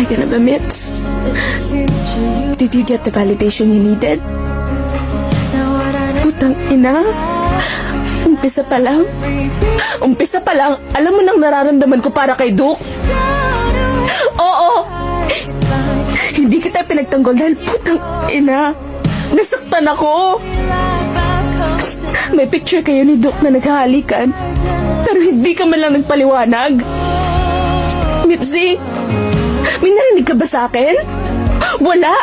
Okay ka na ba, Mitz? Did you get the validation you needed? Putang ina. Umpisa pa lang. Alam mo nang nararamdaman ko para kay Duke? Oo. Hindi kita pinagtanggol dahil putang ina. Nasaktan ako. May picture kayo ni Duke na naghahalikan. Pero hindi ka man lang nagpaliwanag. Mitzi, may narinig ka ba sa akin? Wala.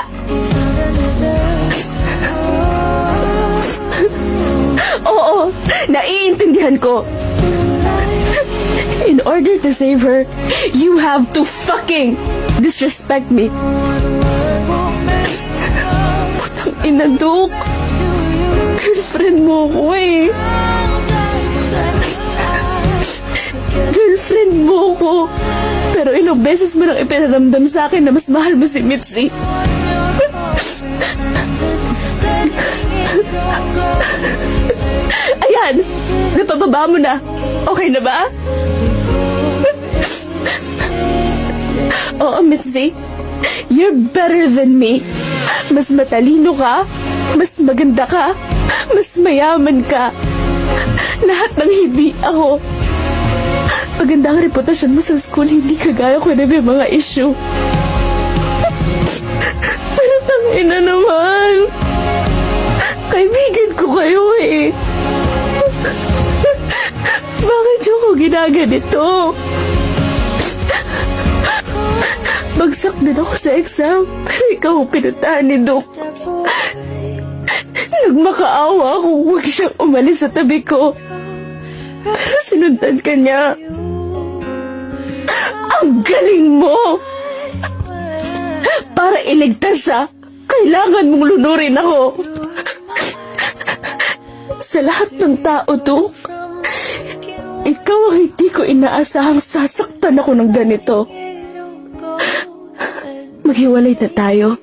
Oo, naiintindihan ko. In order to save her, you have to fucking disrespect me. Putang ina, Duke. Girlfriend mo ko eh. Girlfriend mo ko. Pero ilang beses mo nang ipinaramdam sa akin na mas mahal mo si Mitzi. Ayan, napababa mo na. Okay na ba? Oo, Mitzi. You're better than me. Mas matalino ka. Mas maganda ka. Mas mayaman ka. Lahat ng hindi ako. Maganda ang reputasyon mo sa school. Hindi kagaya ko na may mga issue. Pero tangina naman. Kaibigan ko kayo eh. Bakit yung ko ginaganito? Bagsak din ako sa exam. Pero ikaw ang pinuntahan ni Doc. Nagmakaawa kung huwag siyang umalis sa tabi ko. Pero sinundan ka niya. Ang galing mo! Para iligtas siya, kailangan mong lunurin ako. Sa lahat ng tao, Doc, ikaw ang hindi ko inaasahang sasaktan ako ng ganito. Maghiwalay na tayo.